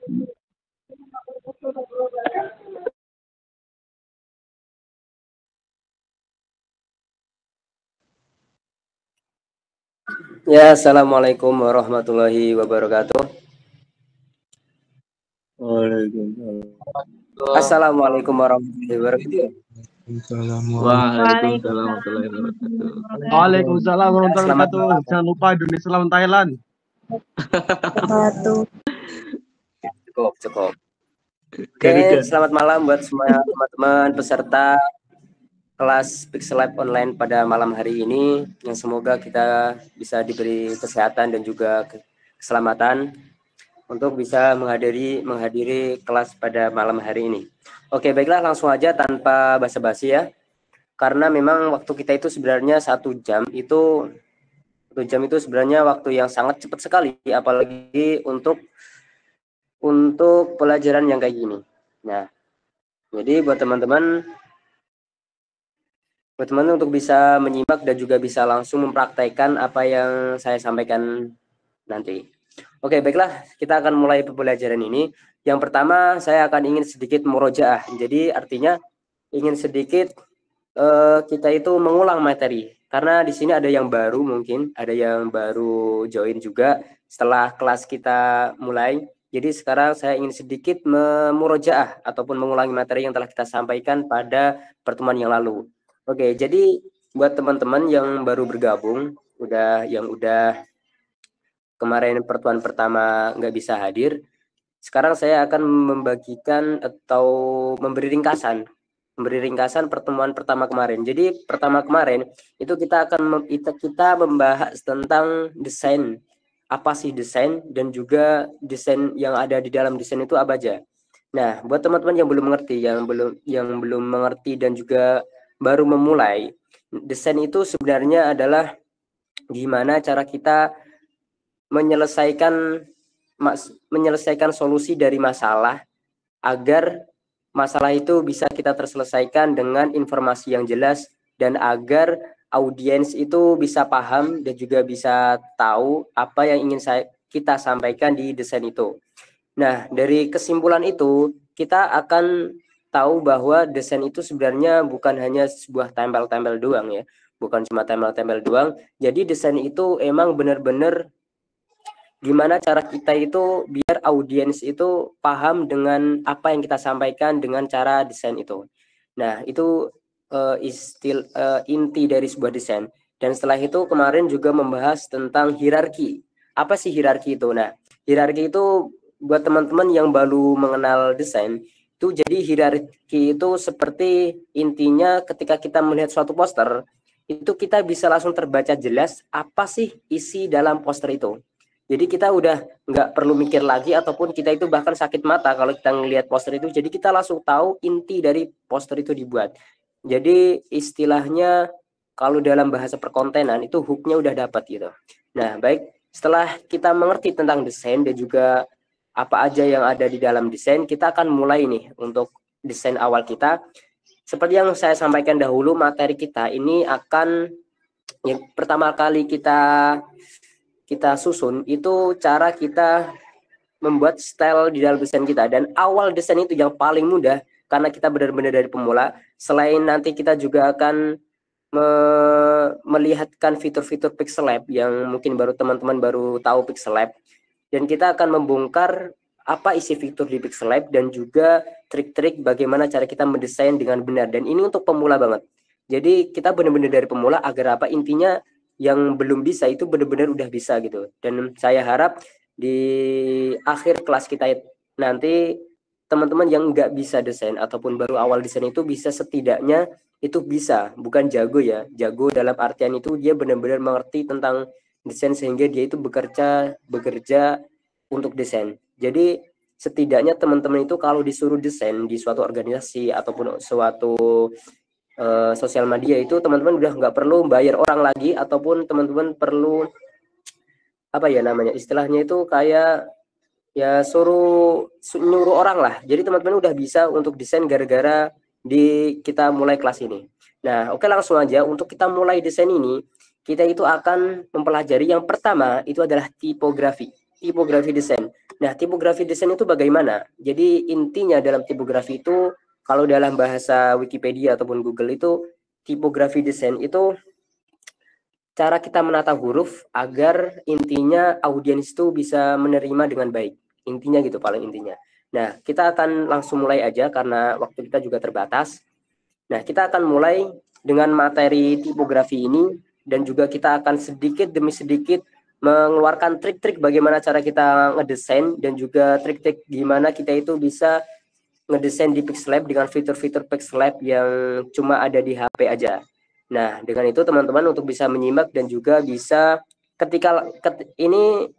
Ya, assalamualaikum warahmatullahi wabarakatuh. Assalamualaikum warahmatullahi wabarakatuh. Waalaikumsalam warahmatullahi wabarakatuh. Waalaikumsalam warahmatullahi wabarakatuh. Jangan lupa Indonesia lawan Thailand. Cukup. Oke, selamat malam buat semua teman-teman peserta kelas Pixel Lab online pada malam hari ini. Yang semoga kita bisa diberi kesehatan dan juga keselamatan untuk bisa menghadiri kelas pada malam hari ini. Oke, baiklah, langsung aja tanpa basa-basi ya. Karena memang waktu kita itu sebenarnya 1 jam itu sebenarnya waktu yang sangat cepat sekali, apalagi untuk pelajaran yang kayak gini. Nah, jadi buat teman-teman untuk bisa menyimak dan juga bisa langsung mempraktekkan apa yang saya sampaikan nanti. Oke, baiklah, kita akan mulai pembelajaran ini. Yang pertama, saya akan ingin sedikit murojaah. Jadi artinya ingin sedikit kita itu mengulang materi. Karena di sini ada yang baru, mungkin ada yang baru join juga setelah kelas kita mulai. Jadi sekarang saya ingin sedikit memurojaah ataupun mengulangi materi yang telah kita sampaikan pada pertemuan yang lalu. Oke, jadi buat teman-teman yang baru bergabung, yang udah kemarin pertemuan pertama nggak bisa hadir, sekarang saya akan membagikan atau memberi ringkasan pertemuan pertama kemarin. Jadi pertama kemarin itu kita membahas tentang desain. Apa sih desain dan juga desain yang ada di dalam desain itu apa aja. Nah, buat teman-teman yang belum mengerti, yang belum mengerti dan juga baru memulai, desain itu sebenarnya adalah gimana cara kita menyelesaikan solusi dari masalah agar masalah itu bisa kita terselesaikan dengan informasi yang jelas dan agar audiens itu bisa paham dan juga bisa tahu apa yang ingin kita sampaikan di desain itu. Nah, dari kesimpulan itu kita akan tahu bahwa desain itu sebenarnya bukan hanya sebuah tempel-tempel doang ya, bukan cuma tempel-tempel doang. Jadi desain itu emang benar-benar gimana cara kita itu biar audiens itu paham dengan apa yang kita sampaikan dengan cara desain itu. Nah, itu inti dari sebuah desain. Dan setelah itu kemarin juga membahas tentang hierarki. Apa sih hierarki itu? Nah, hierarki itu buat teman-teman yang baru mengenal desain, itu jadi hierarki itu seperti intinya ketika kita melihat suatu poster, itu kita bisa langsung terbaca jelas apa sih isi dalam poster itu. Jadi kita udah nggak perlu mikir lagi ataupun kita itu bahkan sakit mata kalau kita ngelihat poster itu. Jadi kita langsung tahu inti dari poster itu dibuat. Jadi istilahnya kalau dalam bahasa perkontenan itu hooknya udah dapat gitu. Nah, baik, setelah kita mengerti tentang desain dan juga apa aja yang ada di dalam desain, kita akan mulai nih untuk desain awal kita. Seperti yang saya sampaikan dahulu, materi kita ini akan yang pertama kali kita susun itu cara kita membuat style di dalam desain kita. Dan awal desain itu yang paling mudah karena kita benar-benar dari pemula. Selain nanti kita juga akan melihatkan fitur-fitur Pixel Lab yang mungkin teman-teman baru tahu Pixel Lab. Dan kita akan membongkar apa isi fitur di Pixel Lab dan juga trik-trik bagaimana cara kita mendesain dengan benar. Dan ini untuk pemula banget. Jadi kita benar-benar dari pemula agar apa intinya yang belum bisa itu benar-benar udah bisa gitu. Dan saya harap di akhir kelas kita nanti teman-teman yang nggak bisa desain ataupun baru awal desain itu bisa setidaknya itu bisa, bukan jago ya. Jago dalam artian itu dia benar-benar mengerti tentang desain sehingga dia itu bekerja untuk desain. Jadi setidaknya teman-teman itu kalau disuruh desain di suatu organisasi ataupun suatu sosial media itu teman-teman udah nggak perlu bayar orang lagi ataupun teman-teman perlu apa ya namanya istilahnya itu kayak ya nyuruh orang lah. Jadi teman-teman udah bisa untuk desain gara-gara kita mulai kelas ini. Nah, oke, langsung aja untuk kita mulai desain ini, kita itu akan mempelajari yang pertama itu adalah tipografi desain. Nah, tipografi desain itu bagaimana? Jadi intinya dalam tipografi itu, kalau dalam bahasa Wikipedia ataupun Google itu, tipografi desain itu cara kita menata huruf agar intinya audiens itu bisa menerima dengan baik. Intinya gitu, paling intinya. Nah, kita akan langsung mulai aja karena waktu kita juga terbatas. Nah, kita akan mulai dengan materi tipografi ini dan juga kita akan sedikit demi sedikit mengeluarkan trik-trik bagaimana cara kita ngedesain dan juga trik-trik gimana kita itu bisa ngedesain di Pixellab dengan fitur-fitur Pixellab yang cuma ada di HP aja. Nah, dengan itu teman-teman untuk bisa menyimak dan juga bisa ketika ini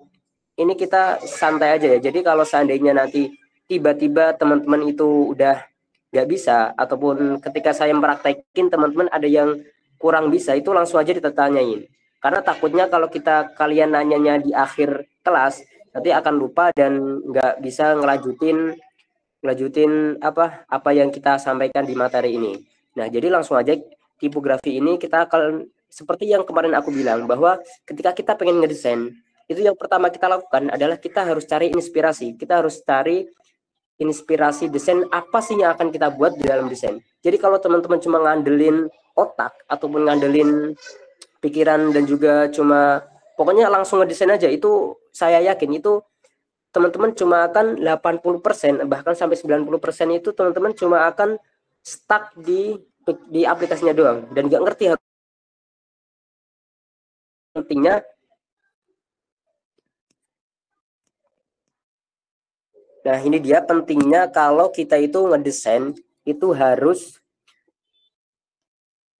kita santai aja ya. Jadi kalau seandainya nanti tiba-tiba teman-teman itu udah nggak bisa ataupun ketika saya mempraktekin teman-teman ada yang kurang bisa, itu langsung aja ditanyain. Karena takutnya kalau kalian nanyanya di akhir kelas nanti akan lupa dan nggak bisa ngelanjutin apa yang kita sampaikan di materi ini. Nah, jadi langsung aja tipografi ini kita akan seperti yang kemarin aku bilang bahwa ketika kita pengen ngedesain, itu yang pertama kita lakukan adalah kita harus cari inspirasi. Kita harus cari inspirasi desain apa sih yang akan kita buat di dalam desain. Jadi kalau teman-teman cuma ngandelin otak ataupun ngandelin pikiran dan juga cuma pokoknya langsung ngedesain aja, itu saya yakin itu teman-teman cuma akan 80% bahkan sampai 90% itu teman-teman cuma akan stuck di aplikasinya doang dan nggak ngerti pentingnya. Nah, ini dia pentingnya kalau kita itu ngedesain itu harus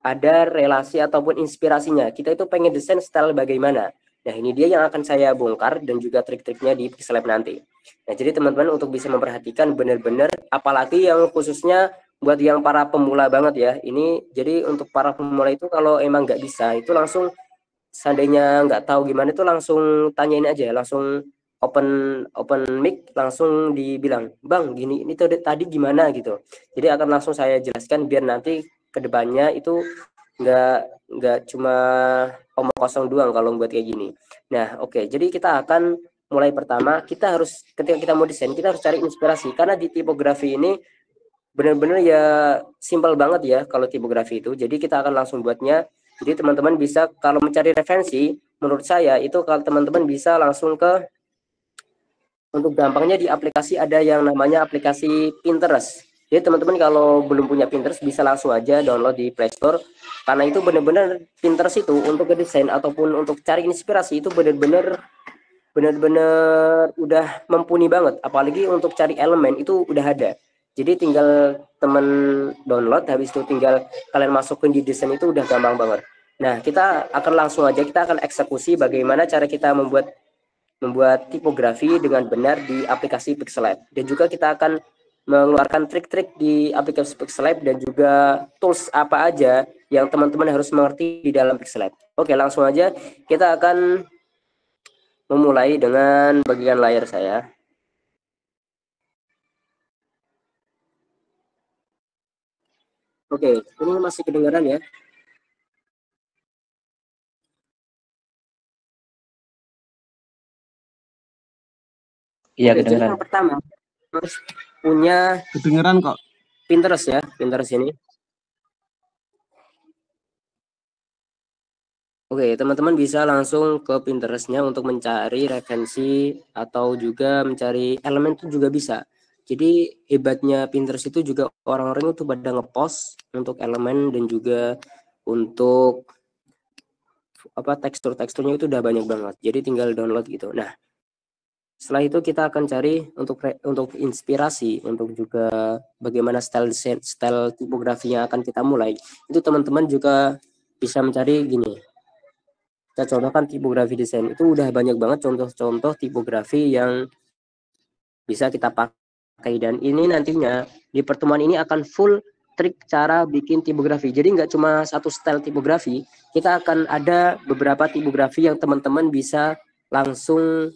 ada relasi ataupun inspirasinya. Kita itu pengen desain style bagaimana. Nah, ini dia yang akan saya bongkar dan juga trik-triknya di Pixellab nanti. Nah, jadi teman-teman untuk bisa memperhatikan benar-benar, apalagi yang khususnya buat yang para pemula banget ya. Ini jadi untuk para pemula itu kalau emang nggak bisa, itu langsung seandainya nggak tahu gimana itu langsung tanyain aja, langsung open mic langsung dibilang, "Bang, gini ini tadi gimana?" gitu. Jadi akan langsung saya jelaskan biar nanti kedepannya itu nggak cuma omong kosong doang kalau buat kayak gini. Nah, oke. Jadi kita akan mulai pertama, kita harus ketika kita mau desain, kita harus cari inspirasi karena di tipografi ini benar-benar ya simpel banget ya kalau tipografi itu. Jadi kita akan langsung buatnya. Jadi teman-teman bisa kalau mencari referensi, menurut saya itu kalau teman-teman bisa langsung ke, untuk gampangnya di aplikasi ada yang namanya aplikasi Pinterest. Jadi teman-teman kalau belum punya Pinterest bisa langsung aja download di Play Store. Karena itu benar-benar Pinterest itu untuk desain ataupun untuk cari inspirasi itu benar-benar udah mumpuni banget. Apalagi untuk cari elemen itu udah ada. Jadi tinggal teman download, habis itu tinggal kalian masukin di desain itu udah gampang banget. Nah, kita akan langsung aja, kita akan eksekusi bagaimana cara kita membuat tipografi dengan benar di aplikasi Pixellab. Dan juga kita akan mengeluarkan trik-trik di aplikasi Pixellab dan juga tools apa aja yang teman-teman harus mengerti di dalam Pixellab. Oke, langsung aja kita akan memulai dengan bagian layar saya. Oke, ini masih kedengaran ya? Iya, kedengaran. Jadi yang pertama harus punya Kedengeran kok. Pinterest ya, Pinterest ini. Oke, teman-teman bisa langsung ke Pinterest-nya untuk mencari referensi atau juga mencari elemen itu juga bisa. Jadi hebatnya Pinterest itu juga orang-orang itu pada ngepost untuk elemen dan juga untuk teksturnya itu udah banyak banget. Jadi tinggal download gitu. Nah, setelah itu kita akan cari untuk inspirasi, untuk juga bagaimana style tipografi yang akan kita mulai. Itu teman-teman juga bisa mencari gini. Kita contohkan tipografi desain itu udah banyak banget contoh-contoh tipografi yang bisa kita pakai, dan ini nantinya di pertemuan ini akan full trik cara bikin tipografi. Jadi nggak cuma satu style tipografi, kita akan ada beberapa tipografi yang teman-teman bisa langsung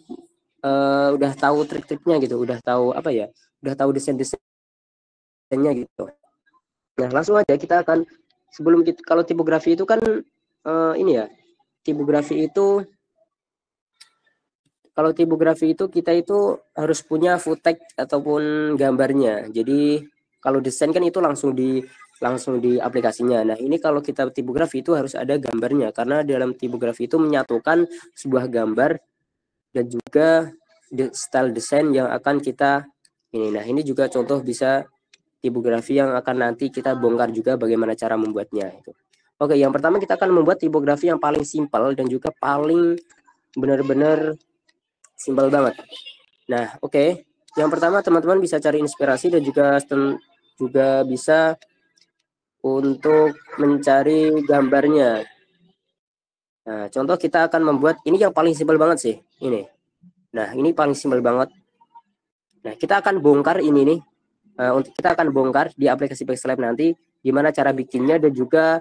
udah tahu trik-triknya gitu, udah tahu udah tahu desainnya gitu. Nah, langsung aja kita akan kalau tipografi itu kan ini ya, tipografi itu kalau tipografi itu kita itu harus punya full text ataupun gambarnya. Jadi kalau desain kan itu langsung di aplikasinya. Nah, ini kalau kita tipografi itu harus ada gambarnya karena dalam tipografi itu menyatukan sebuah gambar dan juga style desain yang akan kita ini. Nah, ini juga contoh bisa tipografi yang akan nanti kita bongkar juga bagaimana cara membuatnya itu. Oke, yang pertama kita akan membuat tipografi yang paling simpel dan juga paling benar-benar simpel banget. Nah, oke. Yang pertama teman-teman bisa cari inspirasi dan juga bisa untuk mencari gambarnya. Nah, contoh kita akan membuat ini yang paling simpel banget sih, ini. Nah, ini paling simpel banget. Nah, kita akan bongkar ini nih. Untuk kita akan bongkar di aplikasi Pixel Lab nanti gimana cara bikinnya dan juga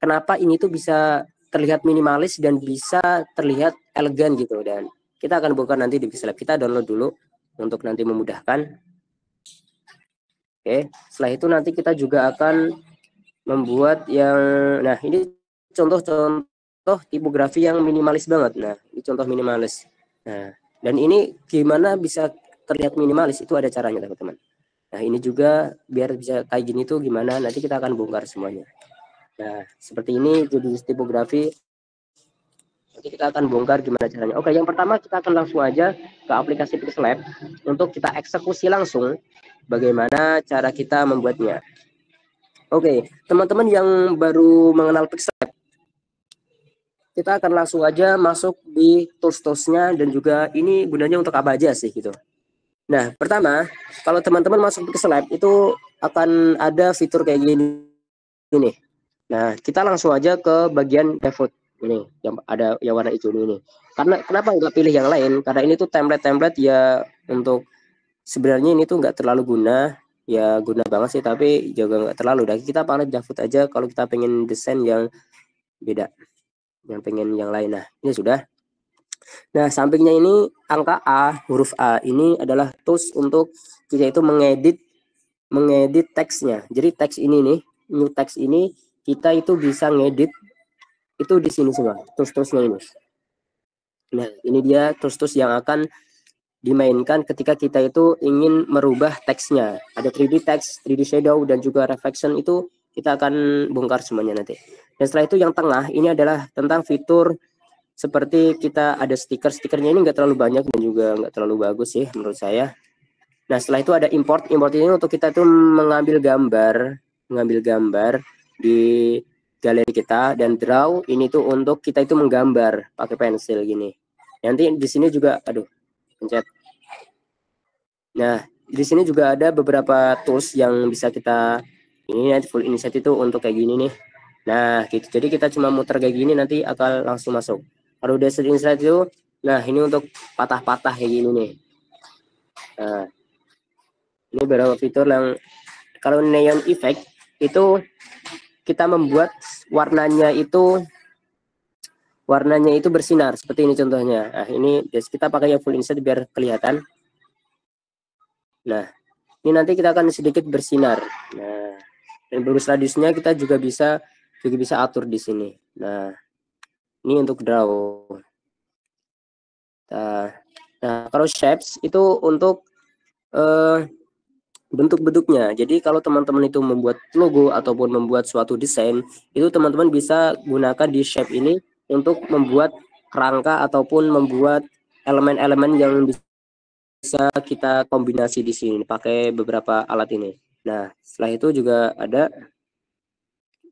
kenapa ini tuh bisa terlihat minimalis dan bisa terlihat elegan gitu, dan kita akan bongkar nanti di Pixel Lab. Kita download dulu untuk nanti memudahkan. Oke, setelah itu nanti kita juga akan membuat yang, nah ini contoh tipografi yang minimalis banget. Nah, ini contoh minimalis. Nah, dan ini gimana bisa terlihat minimalis itu ada caranya teman-teman. Nah, ini juga biar bisa kayak gini tuh gimana, nanti kita akan bongkar semuanya. Nah, seperti ini jadi tipografi. Nanti kita akan bongkar gimana caranya. Oke, yang pertama kita akan langsung aja ke aplikasi Pixel Lab untuk kita eksekusi langsung bagaimana cara kita membuatnya. Oke, teman-teman yang baru mengenal Pixel Lab, kita akan langsung aja masuk di tools-toolsnya dan juga ini gunanya untuk apa aja sih gitu. Nah, pertama, kalau teman-teman masuk Pixel Lab itu akan ada fitur kayak gini. Nah, kita langsung aja ke bagian default ini yang ada yang warna hijau ini. Karena kenapa nggak pilih yang lain? Karena ini tuh template ya untuk sebenarnya ini tuh nggak terlalu guna, ya guna banget sih tapi juga nggak terlalu. Dan kita pakai default aja kalau kita pengen desain yang beda, yang pengen yang lain. Nah, ini sudah. Nah, sampingnya ini angka A, huruf A ini adalah tools untuk kita itu mengedit teksnya. Jadi teks ini nih, new text ini kita itu bisa ngedit itu di sini semua, tools-toolsnya ini. Nah, ini dia tools-tools yang akan dimainkan ketika kita itu ingin merubah teksnya. Ada 3D text, 3D shadow, dan juga reflection itu kita akan bongkar semuanya nanti. Dan setelah itu yang tengah ini adalah tentang fitur seperti kita ada stikernya ini nggak terlalu banyak dan juga nggak terlalu bagus sih menurut saya. Nah, setelah itu ada import ini untuk kita tuh mengambil gambar di galeri kita, dan draw ini tuh untuk kita itu menggambar pakai pensil gini. Nanti di sini juga pencet. Nah, di sini juga ada beberapa tools yang bisa kita ini nanti full inset itu untuk kayak gini nih. Nah, gitu. Jadi kita cuma muter kayak gini nanti akan langsung masuk. Kalau udah sering inset itu, nah ini untuk patah-patah kayak gini nih. Nah, ini beberapa fitur yang kalau neon effect itu kita membuat warnanya itu bersinar seperti ini contohnya. Nah, ini kita pakai yang full inset biar kelihatan. Nah, ini nanti kita akan sedikit bersinar. Nah, dan bonus radiusnya kita juga bisa atur di sini. Nah, ini untuk draw. Nah, kalau shapes itu untuk bentuk-bentuknya. Jadi kalau teman-teman itu membuat logo ataupun membuat suatu desain, itu teman-teman bisa gunakan di shape ini untuk membuat kerangka ataupun membuat elemen-elemen yang bisa kita kombinasi di sini pakai beberapa alat ini. Nah, setelah itu juga ada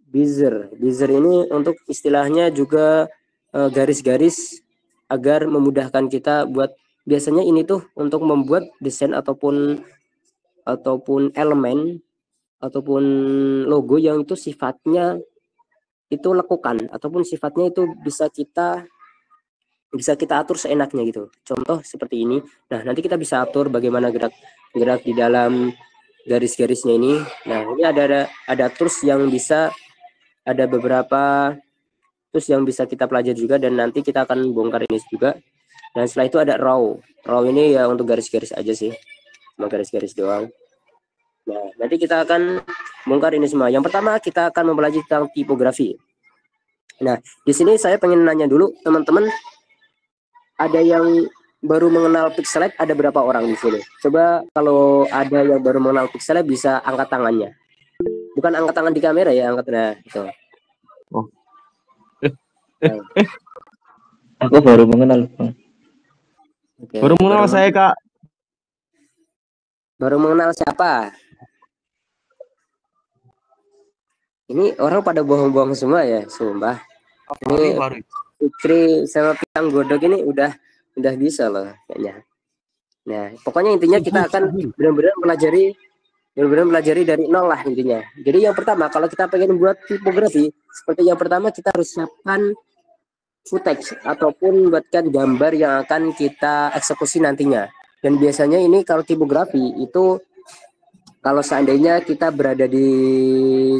bezier. Bezier ini untuk istilahnya juga garis-garis agar memudahkan kita buat, biasanya ini tuh untuk membuat desain ataupun elemen ataupun logo yang itu sifatnya itu lekukan ataupun sifatnya itu bisa kita atur seenaknya gitu. Contoh seperti ini. Nah, nanti kita bisa atur bagaimana gerak di dalam garis-garisnya ini. Nah, ini ada tools yang bisa, ada beberapa tools yang bisa kita pelajari juga, dan nanti kita akan bongkar ini juga. Dan setelah itu ada raw. Raw ini ya untuk garis-garis aja sih. Cuma garis-garis doang. Nah, nanti kita akan bongkar ini semua. Yang pertama kita akan mempelajari tentang tipografi. Nah, di sini saya pengen nanya dulu teman-teman, ada yang baru mengenal Pixelab ada berapa orang di sini? Coba kalau ada yang baru mengenal Pixelab bisa angkat tangannya. Bukan angkat tangan di kamera ya, angkat itu. Oh. Nah. Aku baru mengenal, Bang. Oke, Baru mengenal saya, Kak. Baru mengenal siapa? Ini orang pada bohong-bohong semua ya, sumpah. Ini Fikri sama Pisang Godok ini udah bisa loh kayaknya. Nah, pokoknya intinya kita akan benar-benar melajari dari nol lah intinya. Jadi yang pertama, kalau kita pengen buat tipografi, seperti yang pertama kita harus siapkan footage ataupun buatkan gambar yang akan kita eksekusi nantinya. Dan biasanya ini kalau tipografi itu kalau seandainya kita berada di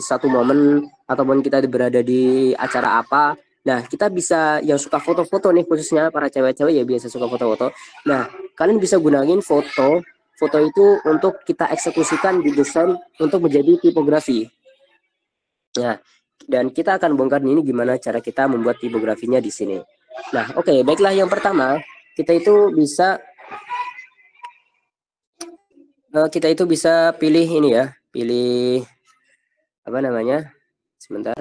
satu momen ataupun kita berada di acara apa, nah kita bisa yang suka foto-foto nih, khususnya para cewek-cewek ya biasa suka foto-foto. Nah, kalian bisa gunain foto itu untuk kita eksekusikan di desain untuk menjadi tipografi. Nah, dan kita akan bongkar ini gimana cara kita membuat tipografinya di sini. Nah, oke, baiklah, yang pertama kita itu bisa pilih ini ya, pilih apa namanya, sebentar,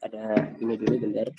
ada ini dulu bentar.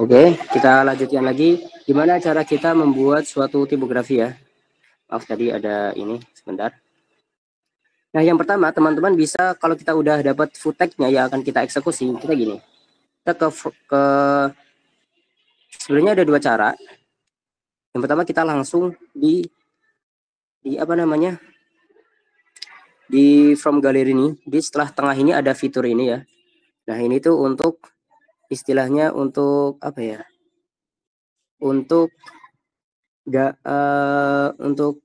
Oke, kita lanjutkan lagi. Gimana cara kita membuat suatu tipografi ya? Maaf tadi ada ini, sebentar. Nah, yang pertama teman-teman bisa, kalau kita udah dapat footage-nya yang akan kita eksekusi, kita gini. Kita ke sebenarnya ada dua cara. Yang pertama kita langsung di apa namanya? Di from gallery ini, di setelah tengah ini ada fitur ini ya. Nah, ini tuh untuk istilahnya untuk apa ya? Untuk untuk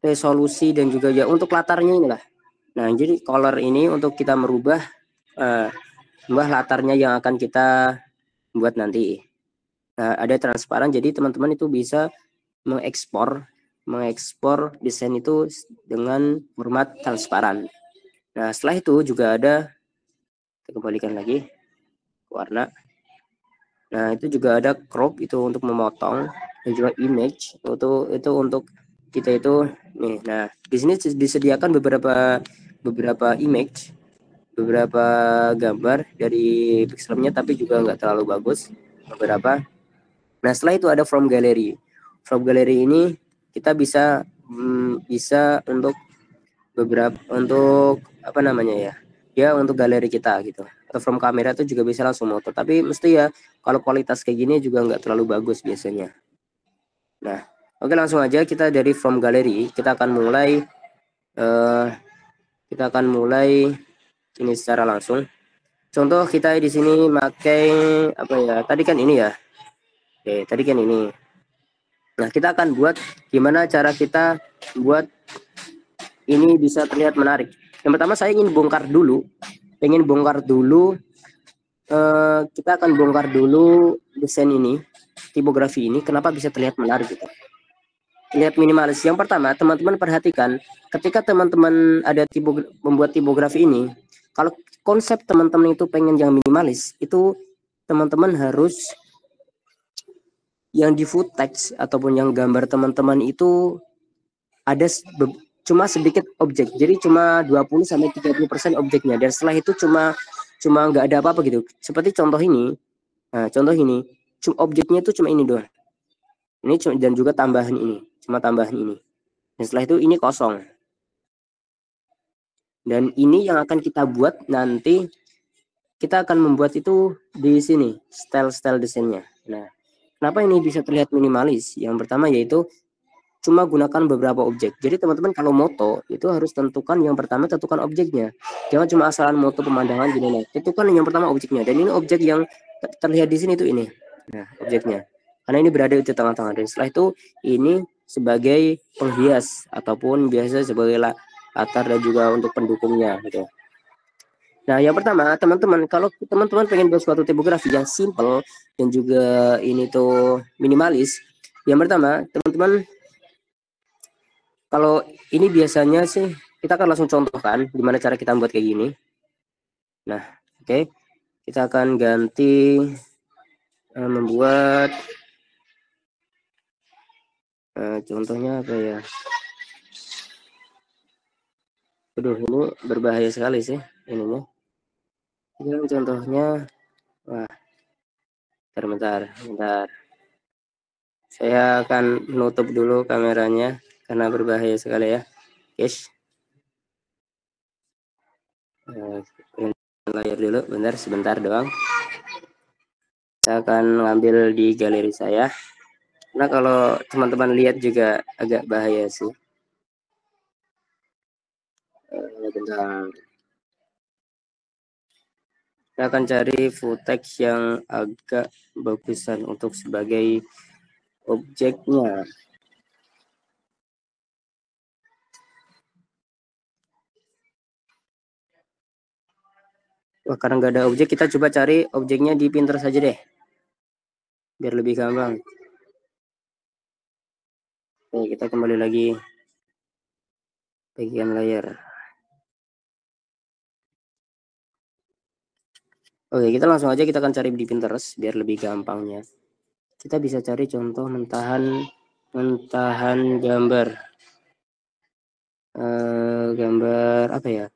resolusi dan juga ya untuk latarnya inilah. Nah, jadi color ini untuk kita merubah latarnya yang akan kita buat nanti. Nah, ada transparan, jadi teman-teman itu bisa mengekspor desain itu dengan format transparan. Nah, setelah itu juga ada, kita kembalikan lagi warna. Nah, itu juga ada crop, itu untuk memotong, dan juga image itu untuk kita itu nih. Nah, di sini disediakan beberapa image, beberapa gambar dari Pixelabnya, tapi juga nggak terlalu bagus beberapa. Nah, setelah itu ada from gallery. From gallery ini kita bisa untuk apa namanya ya? Ya, untuk galeri kita gitu. Atau from kamera itu juga bisa langsung moto. Tapi mesti ya kalau kualitas kayak gini juga nggak terlalu bagus biasanya. Nah, oke, langsung aja kita dari from gallery kita akan mulai ini secara langsung. Contoh kita di sini pakai apa ya? Tadi kan ini ya. Oke, tadi kan ini. Nah, kita akan buat gimana cara kita buat ini bisa terlihat menarik. Yang pertama saya ingin bongkar dulu, kita akan bongkar dulu desain ini, tipografi ini, kenapa bisa terlihat menarik gitu. Lihat minimalis. Yang pertama, teman-teman perhatikan, ketika teman-teman ada membuat tipografi ini, kalau konsep teman-teman itu pengen yang minimalis, itu teman-teman harus yang di footage ataupun yang gambar teman-teman itu ada cuma sedikit objek, jadi cuma 20-30% objeknya, dan setelah itu cuma nggak ada apa-apa gitu. Seperti contoh ini. Nah, contoh ini cuma objeknya itu cuma ini doang, ini dan juga cuma tambahan ini, dan setelah itu ini kosong. Dan ini yang akan kita buat nanti, kita akan membuat itu di sini, style desainnya. Nah, kenapa ini bisa terlihat minimalis? Yang pertama yaitu cuma gunakan beberapa objek. Jadi teman-teman kalau moto itu harus tentukan, yang pertama tentukan objeknya. Jangan cuma asalan moto pemandangan gini. Nah, tentukan yang pertama objeknya. Dan ini objek yang terlihat di sini tuh ini. Nah, objeknya. Karena ini berada di tengah-tengah. Dan setelah itu ini sebagai penghias ataupun biasa sebagai latar dan juga untuk pendukungnya gitu. Nah, yang pertama, teman-teman, kalau teman-teman pengen buat suatu tipografi yang simple dan juga ini tuh minimalis, yang pertama, teman-teman, kalau ini biasanya sih kita akan langsung contohkan gimana cara kita membuat kayak gini. Nah, oke. Kita akan ganti membuat contohnya apa ya? Aduh, ini berbahaya sekali sih ininya. Ini contohnya, wah, bentar. Saya akan menutup dulu kameranya karena berbahaya sekali ya, guys. Layar dulu, sebentar doang. Saya akan ngambil di galeri saya. Nah, kalau teman-teman lihat juga agak bahaya sih. Bentar. Saya akan cari footage yang agak bagusan untuk sebagai objeknya. Wah, karena nggak ada objek, kita coba cari objeknya di Pinterest saja deh, biar lebih gampang. Oke, kita kembali lagi bagian layar. Oke, kita langsung aja, kita akan cari di Pinterest biar lebih gampangnya. Kita bisa cari contoh mentahan gambar. Gambar apa ya?